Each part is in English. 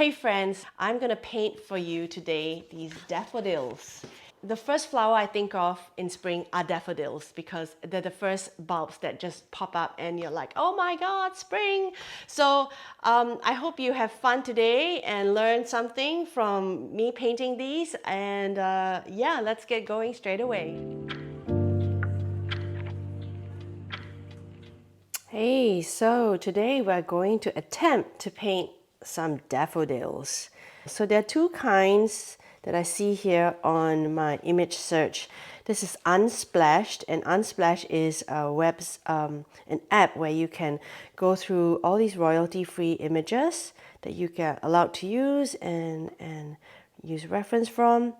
Hey friends, I'm gonna paint for you today these daffodils. The first flower I think of in spring are daffodils because they're the first bulbs that just pop up and you're like, oh my god, spring! So I hope you have fun today and learn something from me painting these, and yeah, let's get going straight away. Hey, so today we're going to attempt to paint some daffodils. So there are two kinds that I see here on my image search. This is Unsplashed, and Unsplashed is an app where you can go through all these royalty-free images that you get allowed to use and use reference from.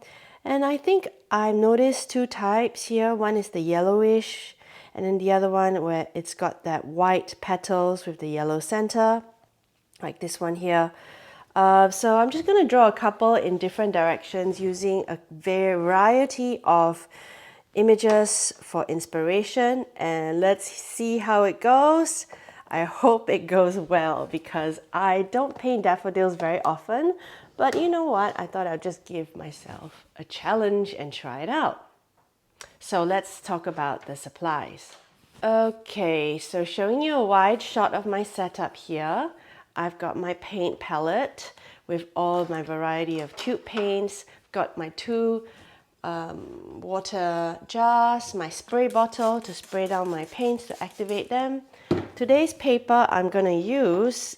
And I think I noticed two types here. One is the yellowish, and then the other one where it's got that white petals with the yellow center, like this one here. So I'm just going to draw a couple in different directions using a variety of images for inspiration, and let's see how it goes. I hope it goes well because I don't paint daffodils very often, but you know what? I thought I'd just give myself a challenge and try it out. So let's talk about the supplies. Okay, so showing you a wide shot of my setup here. I've got my paint palette with all my variety of tube paints. Got my two water jars, my spray bottle to spray down my paints to activate them. Today's paper, I'm going to use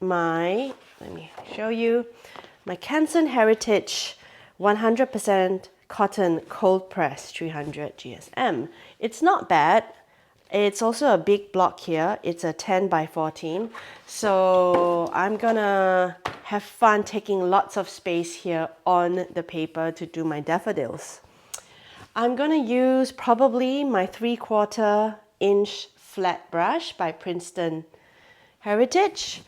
my, let me show you, my Canson Heritage 100% cotton cold press 300 GSM. It's not bad. It's also a big block here. It's a 10 by 14. So I'm gonna have fun taking lots of space here on the paper to do my daffodils. I'm gonna use probably my 3/4 inch flat brush by Princeton Heritage.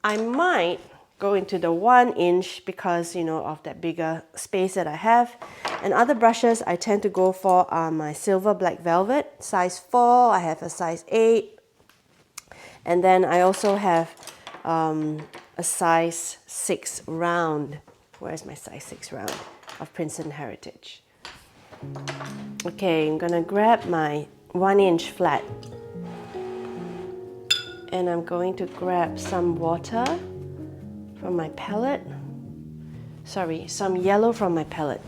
I might go into the 1 inch because, you know, of that bigger space that I have. And other brushes I tend to go for are my silver black velvet, size 4, I have a size 8. And then I also have a size 6 round. Where's my size 6 round of Princeton Heritage? Okay, I'm gonna grab my 1 inch flat. And I'm going to grab some water from my palette. Sorry, some yellow from my palette.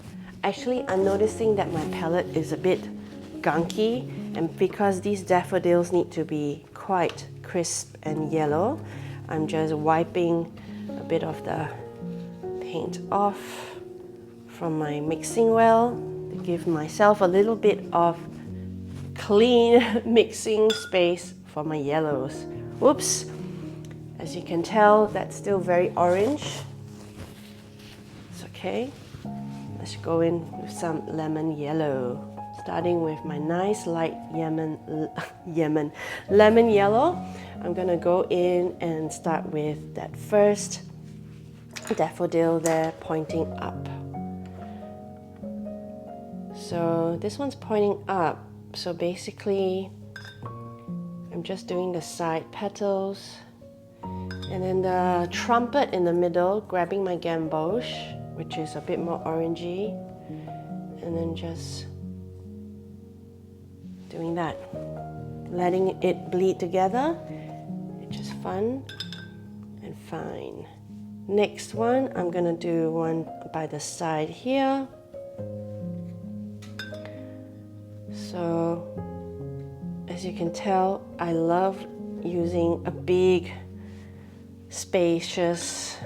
Actually, I'm noticing that my palette is a bit gunky, and because these daffodils need to be quite crisp and yellow, I'm just wiping a bit of the paint off from my mixing well to give myself a little bit of clean mixing space for my yellows. Whoops! As you can tell, that's still very orange. It's okay. Let's go in with some lemon yellow. Starting with my nice light lemon yellow. I'm gonna go in and start with that first daffodil there pointing up. So this one's pointing up. So basically, I'm just doing the side petals. And then the trumpet in the middle, grabbing my gamboge, which is a bit more orangey, and then just doing that. Letting it bleed together, it's just fun and fine. Next one, I'm gonna do one by the side here. So, as you can tell, I love using a big, spacious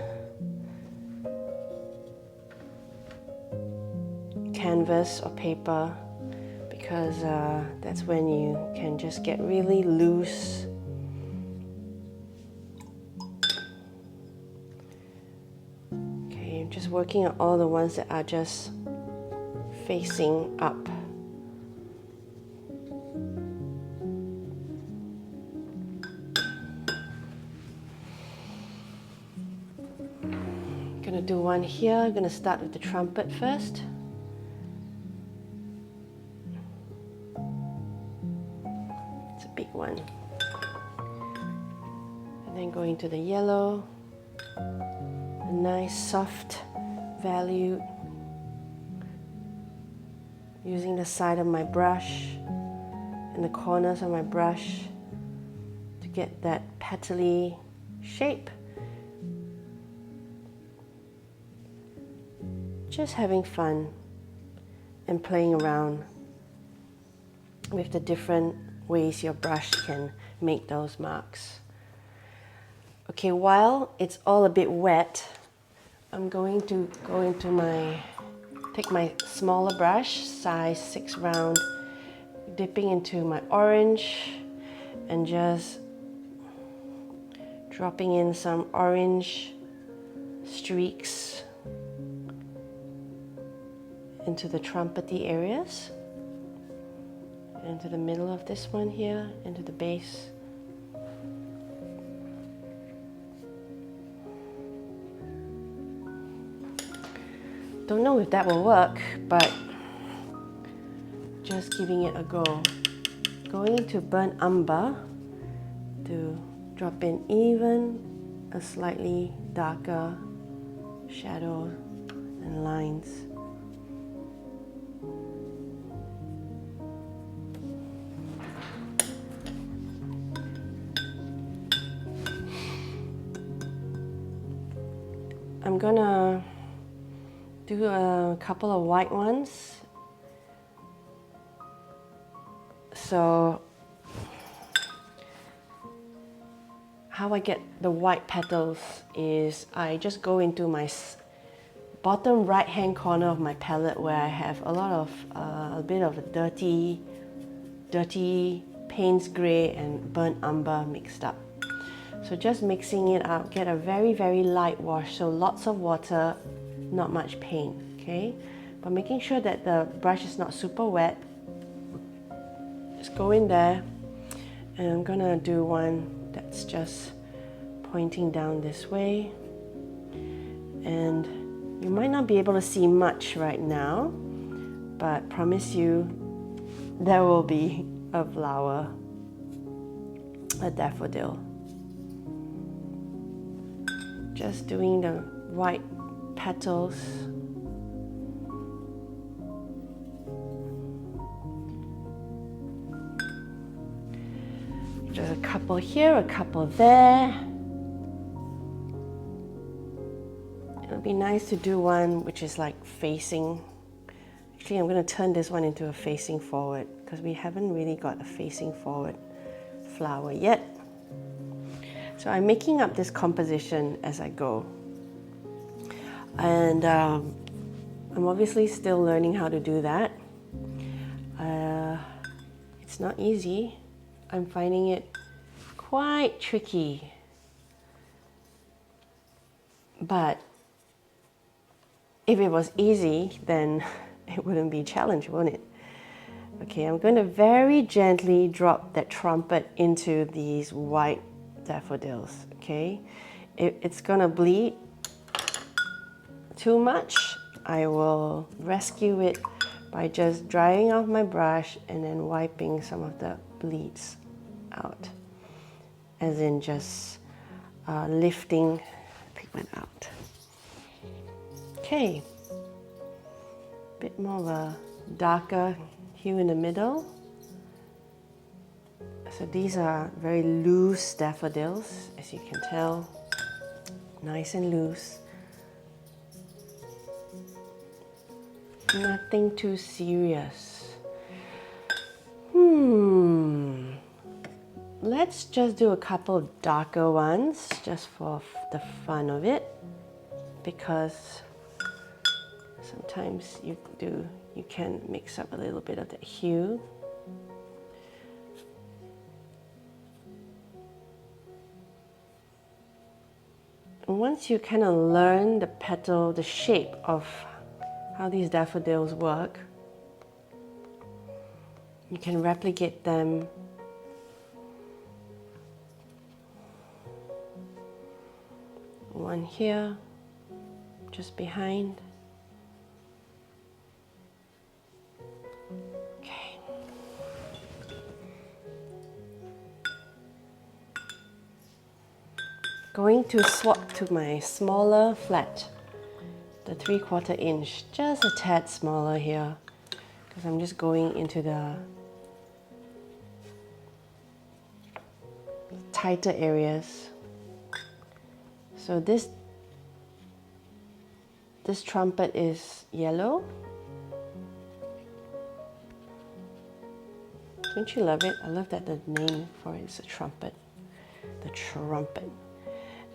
canvas or paper because that's when you can just get really loose. Okay, I'm just working on all the ones that are just facing up. Gonna do one here. I'm gonna start with the trumpet first. It's a big one. And then going to the yellow. And a nice soft value using the side of my brush and the corners of my brush to get that petally shape. Just having fun and playing around with the different ways your brush can make those marks. Okay, while it's all a bit wet, I'm going to go into take my smaller brush, size 6 round, dipping into my orange and just dropping in some orange streaks into the trumpety areas, into the middle of this one here, into the base. Don't know if that will work, but just giving it a go. Going into burnt umber to drop in even a slightly darker shadow and lines. I'm gonna do a couple of white ones. So how I get the white petals is I just go into my bottom right hand corner of my palette where I have a lot of a bit of a dirty Payne's grey and burnt umber mixed up. So just mixing it up, get a very, very light wash, so lots of water, not much paint, okay? But making sure that the brush is not super wet. Just go in there, and I'm gonna do one that's just pointing down this way. And you might not be able to see much right now, but promise you there will be a flower, a daffodil. Just doing the white petals. Just a couple here, a couple there. It'll be nice to do one which is like facing. Actually, I'm going to turn this one into a facing forward because we haven't really got a facing forward flower yet. So I'm making up this composition as I go. And I'm obviously still learning how to do that. It's not easy. I'm finding it quite tricky. But if it was easy, then it wouldn't be a challenge, wouldn't it? Okay, I'm going to very gently drop that trumpet into these white daffodils, okay? If it's going to bleed too much, I will rescue it by just drying off my brush and then wiping some of the bleeds out. As in just lifting pigment out. Okay, bit more of a darker hue in the middle. So these are very loose daffodils, as you can tell, nice and loose. Nothing too serious. Let's just do a couple of darker ones, just for the fun of it, because sometimes you can mix up a little bit of that hue. And once you kind of learn the petal, the shape of how these daffodils work, you can replicate them one here, just behind. Okay. Going to swap to my smaller flat, the 3/4 inch, just a tad smaller here, because I'm just going into the tighter areas. So this trumpet is yellow. Don't you love it? I love that the name for it is a trumpet. The trumpet.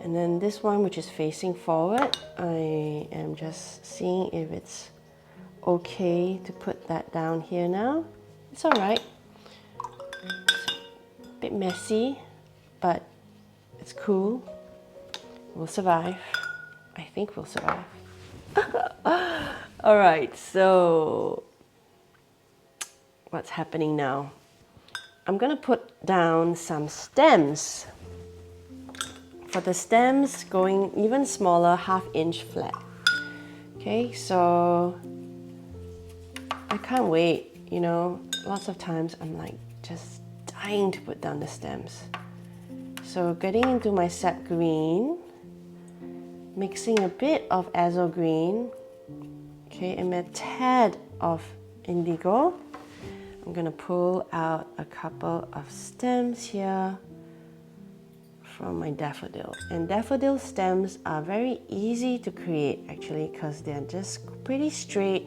And then this one, which is facing forward, I am just seeing if it's okay to put that down here now. It's all right. It's a bit messy, but it's cool. We'll survive. I think we'll survive. All right, so what's happening now? I'm gonna put down some stems. For the stems, going even smaller, 1/2 inch flat. Okay, so I can't wait, you know, lots of times I'm like just dying to put down the stems. So getting into my sap green, mixing a bit of azo green, okay, and a tad of indigo. I'm gonna pull out a couple of stems here from my daffodil. And daffodil stems are very easy to create actually, because they're just pretty straight.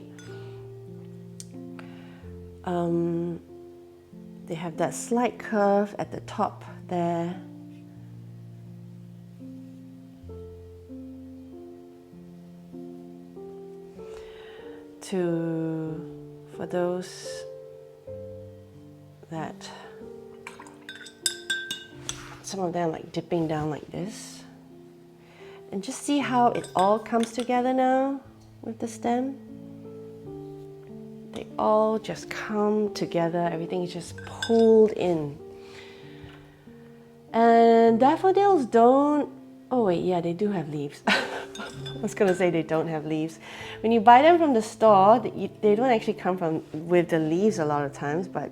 They have that slight curve at the top there. For those that some of them like dipping down like this, and just see how it all comes together now with the stem. They all just come together, everything is just pulled in. And daffodils don't, oh wait, yeah, they do have leaves. I was gonna say they don't have leaves. When you buy them from the store, they don't actually come with the leaves a lot of times, but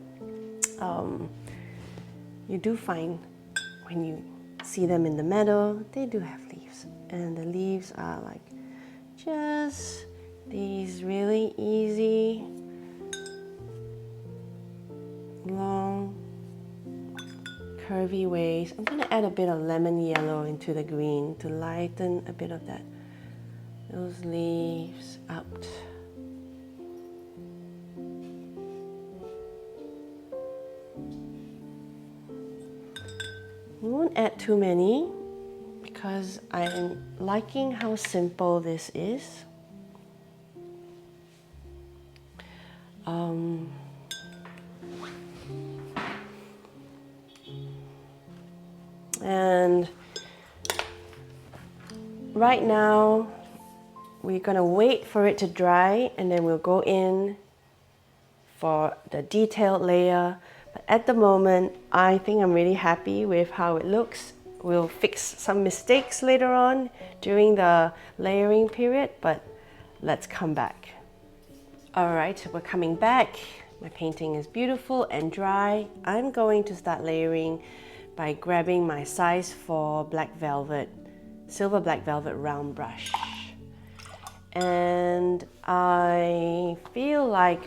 you do find when you see them in the meadow, they do have leaves. And the leaves are like just these really easy, long, curvy ways. I'm gonna add a bit of lemon yellow into the green to lighten a bit of those leaves out. We won't add too many because I'm liking how simple this is. And right now, we're gonna wait for it to dry and then we'll go in for the detailed layer. But at the moment, I think I'm really happy with how it looks. We'll fix some mistakes later on during the layering period, but let's come back. All right, we're coming back. My painting is beautiful and dry. I'm going to start layering by grabbing my size 4 black velvet, silver black velvet round brush. And I feel like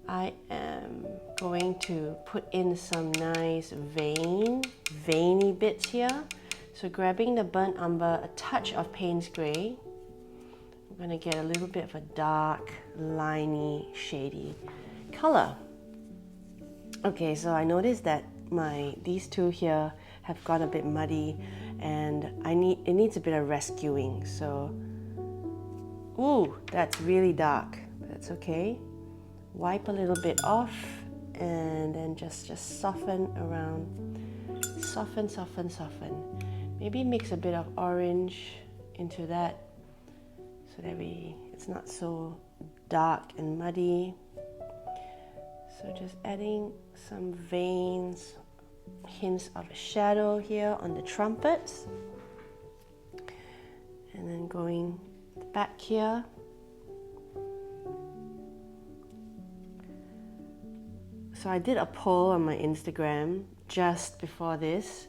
I am going to put in some nice veiny bits here. So grabbing the burnt umber, a touch of Payne's Grey, I'm gonna get a little bit of a dark, liney, shady color. Okay, so I noticed that these two here have got a bit muddy and it needs a bit of rescuing. So, ooh, that's really dark, but that's okay. Wipe a little bit off and then just soften around. Soften. Maybe mix a bit of orange into that so that it's not so dark and muddy. So just adding some veins, hints of shadow here on the trumpets. And then going back here. So I did a poll on my Instagram just before this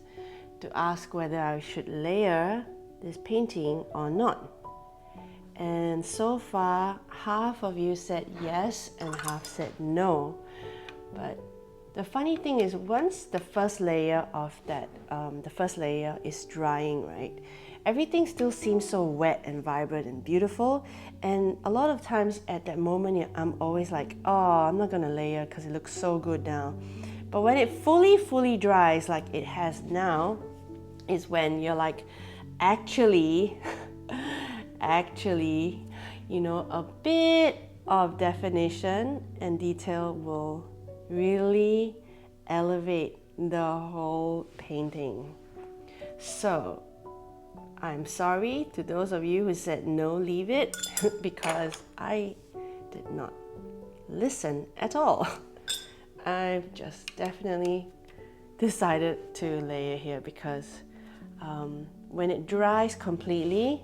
to ask whether I should layer this painting or not. And so far, half of you said yes and half said no. But the funny thing is, once the first layer of that, the first layer is drying, right? Everything still seems so wet and vibrant and beautiful. And a lot of times at that moment, I'm always like, oh, I'm not gonna layer because it looks so good now. But when it fully dries like it has now, is when you're like, actually, you know, a bit of definition and detail will really elevate the whole painting. So I'm sorry to those of you who said no, leave it, because I did not listen at all. I've just definitely decided to layer here because when it dries completely,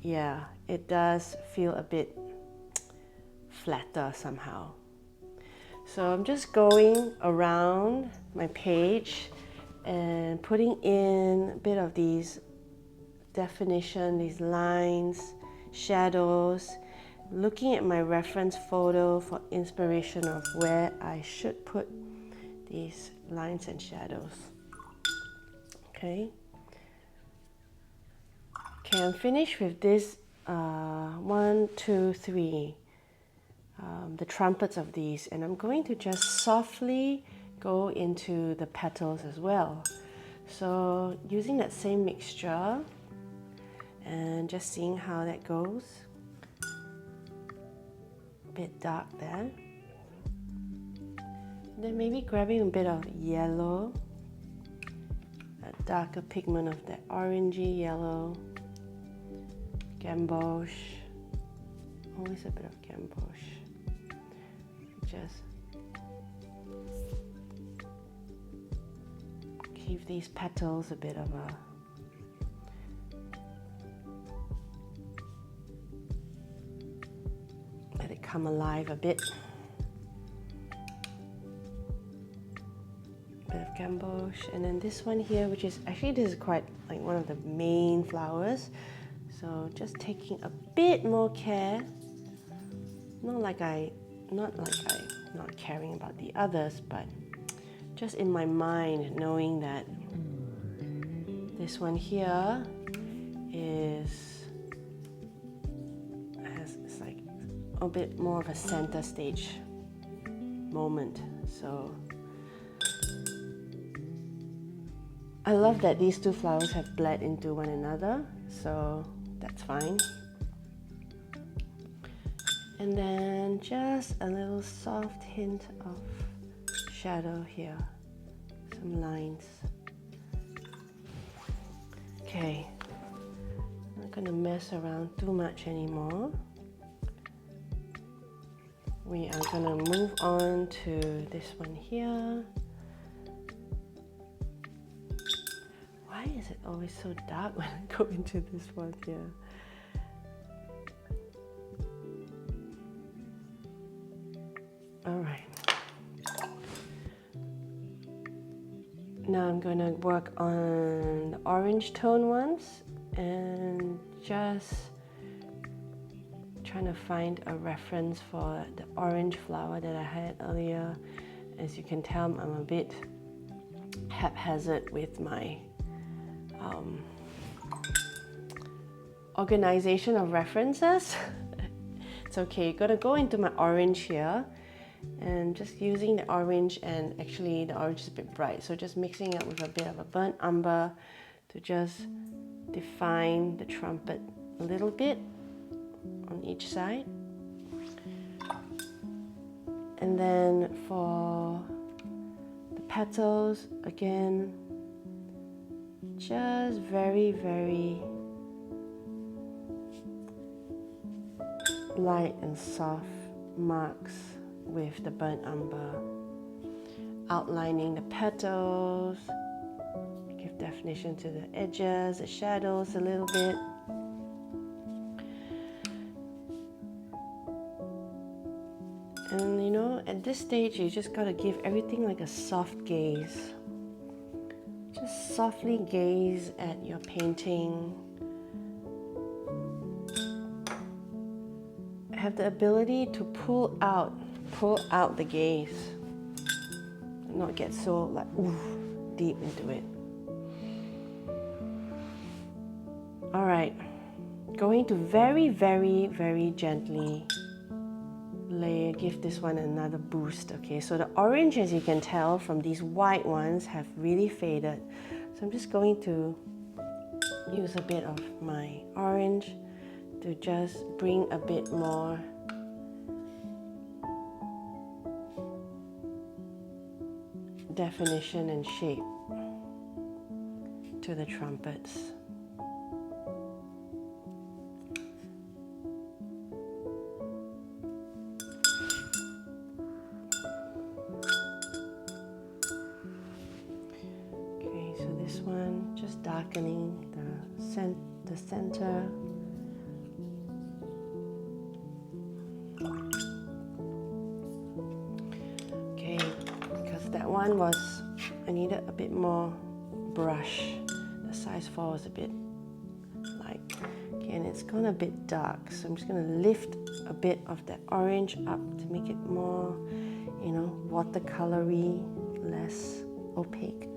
yeah, it does feel a bit flatter somehow. So I'm just going around my page and putting in a bit of these definition, these lines, shadows, looking at my reference photo for inspiration of where I should put these lines and shadows. Okay, I'm finished with this 1, 2, 3, the trumpets of these, and I'm going to just softly go into the petals as well. So using that same mixture and just seeing how that goes. A bit dark there. Then maybe grabbing a bit of yellow, a darker pigment of that orangey yellow, gamboge, always a bit of gamboge. Just give these petals a bit of a let it come alive a bit. Bit of gamboge, and then this one here, which is actually, this is quite like one of the main flowers. So just taking a bit more care, not caring about the others, but just in my mind knowing that this one here it's like a bit more of a center stage moment. So I love that these two flowers have bled into one another, so that's fine. And then just a little soft hint of shadow here, some lines. Okay, I'm not gonna mess around too much anymore. We are gonna move on to this one here. Why is it always so dark when I go into this one here? All right. Now I'm gonna work on the orange tone ones and just trying to find a reference for the orange flower that I had earlier. As you can tell, I'm a bit haphazard with my organization of references. It's okay, you're gonna go into my orange here and just using the orange, and actually the orange is a bit bright, so just mixing it with a bit of a burnt umber to just define the trumpet a little bit on each side. And then for the petals, again, just very, very light and soft marks with the burnt umber, outlining the petals, give definition to the edges, the shadows a little bit. And you know, at this stage, you just gotta give everything like a soft gaze. Just softly gaze at your painting. Have the ability to pull out the gaze, and not get so like deep into it. All right, going to very, very, very gently layer, give this one another boost. Okay, so the orange, as you can tell from these white ones, have really faded. So I'm just going to use a bit of my orange to just bring a bit more definition and shape to the trumpets. Okay, so this one, just darkening the center. Okay, because that one was, I needed a bit more brush. The size 4 was a bit light. Okay, and it's gone a bit dark, so I'm just going to lift a bit of that orange up to make it more, you know, watercolory, less opaque.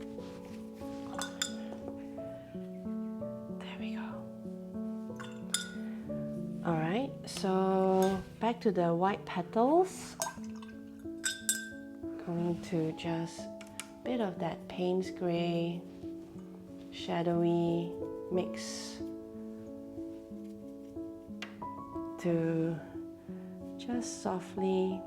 There we go. All right, so back to the white petals. Going to just a bit of that Payne's gray, shadowy mix to just softly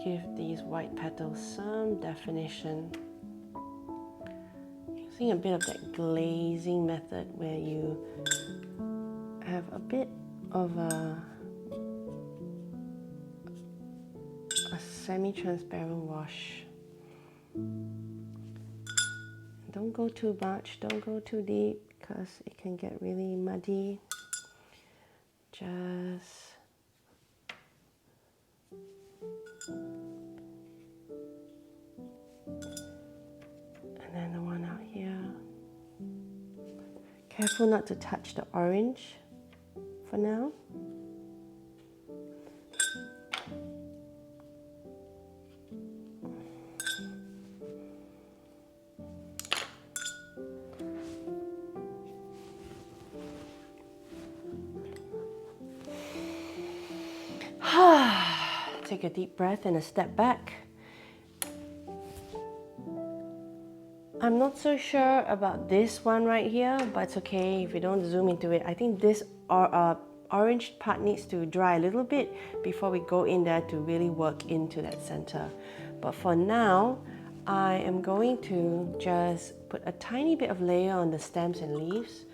give these white petals some definition. Using a bit of that glazing method where you have a bit of a semi-transparent wash. Don't go too much, don't go too deep, because it can get really muddy. Just and then the one out here. Careful not to touch the orange for now. Take a deep breath and a step back. I'm not so sure about this one right here, but it's okay if we don't zoom into it. I think this orange part needs to dry a little bit before we go in there to really work into that center. But for now, I am going to just put a tiny bit of layer on the stems and leaves.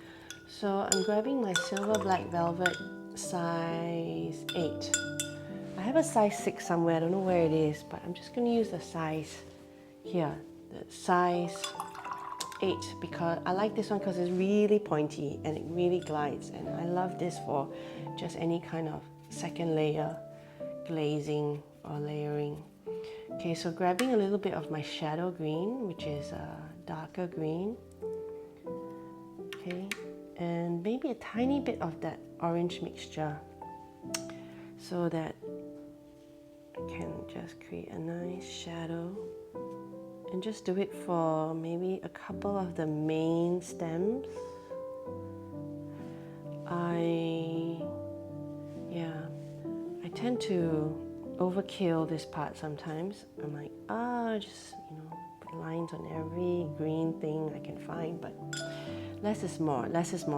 So I'm grabbing my silver black velvet size 8. I have a size 6 somewhere, I don't know where it is, but I'm just going to use the size here, the size 8, because I like this one because it's really pointy and it really glides, and I love this for just any kind of second layer glazing or layering. Okay, so grabbing a little bit of my shadow green, which is a darker green, okay, and maybe a tiny bit of that orange mixture so that I can just create a nice shadow, and just do it for maybe a couple of the main stems. I tend to overkill this part sometimes. I'm like, just, you know, put lines on every green thing I can find, but less is more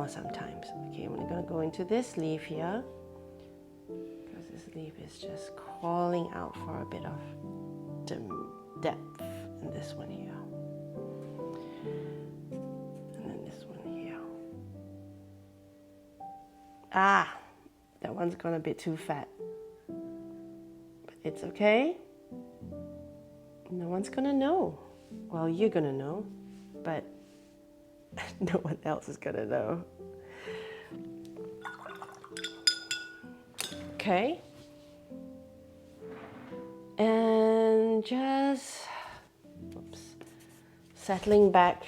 sometimes. Okay, I'm gonna go into this leaf here, because this leaf is just calling out for a bit of depth in this one here. And then this one here. That one's gone a bit too fat. But it's okay. No one's gonna know. Well, you're gonna know, but no one else is gonna know. Okay, And just settling back,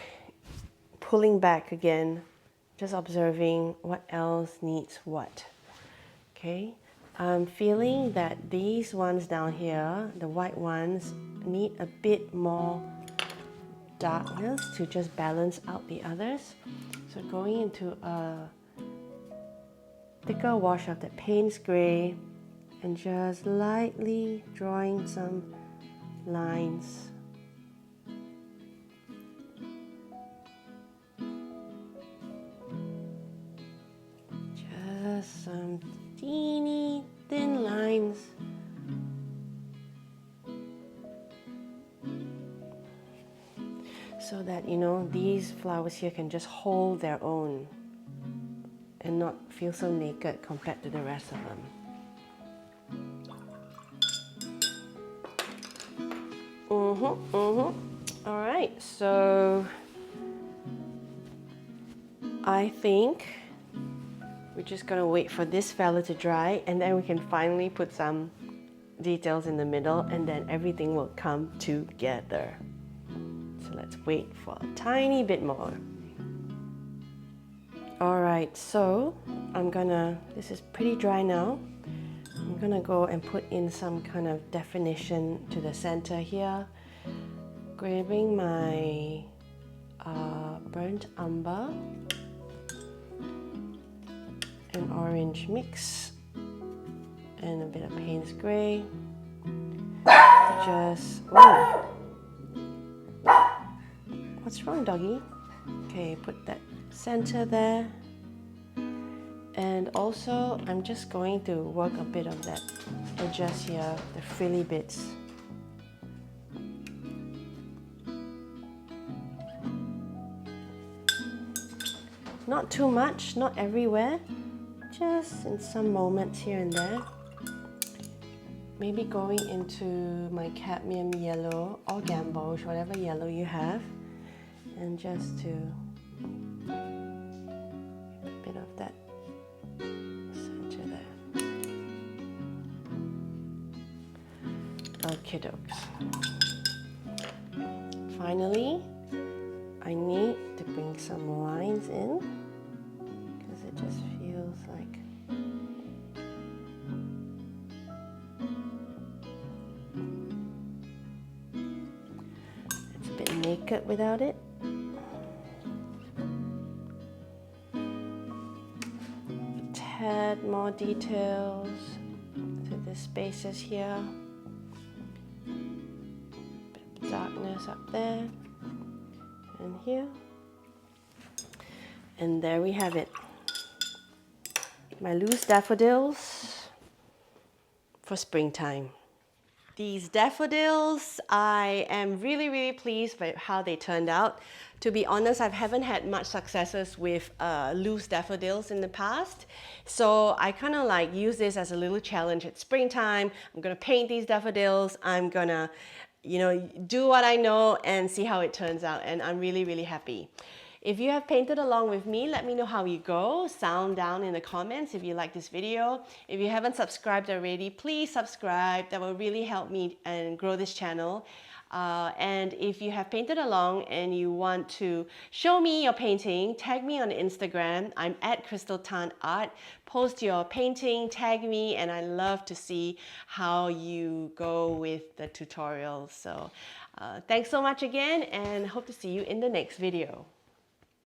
pulling back again, just observing what else needs what. Okay, I'm feeling that these ones down here, the white ones, need a bit more darkness to just balance out the others. So going into a thicker wash of that Payne's Grey and just lightly drawing some lines. Just some teeny thin lines. So that, you know, these flowers here can just hold their own and not feel so naked compared to the rest of them. All right, so I think we're just gonna wait for this fella to dry, and then we can finally put some details in the middle, and then everything will come together. So let's wait for a tiny bit more. All right, so this is pretty dry now. I'm gonna go and put in some kind of definition to the center here. Grabbing my burnt umber and orange mix and a bit of Payne's Grey. Just, oh, what's wrong, doggy? Okay, put that center there. And also, I'm just going to work a bit of that edges here, the frilly bits. Not too much, not everywhere, just in some moments here and there. Maybe going into my cadmium yellow or gamboge, whatever yellow you have, and just to a bit of that center there. Okie dokes. Finally, I need to bring some lines in because it just feels like it's a bit naked without it. A tad more details to the spaces here. Bit of darkness up there. And here, and there we have it, my loose daffodils for springtime. These daffodils, I am really pleased with how they turned out. To be honest, I haven't had much successes with loose daffodils in the past, so I kind of like use this as a little challenge. It's springtime, I'm gonna paint these daffodils, I'm gonna do what I know and see how it turns out, and I'm really happy. If you have painted along with me, let me know how you go. Sound down in the comments if you like this video. If you haven't subscribed already, please subscribe. That will really help me and grow this channel. And if you have painted along and you want to show me your painting, tag me on Instagram. I'm at Crystal Tan Art. Post your painting, tag me, and I love to see how you go with the tutorials. So thanks so much again, and hope to see you in the next video.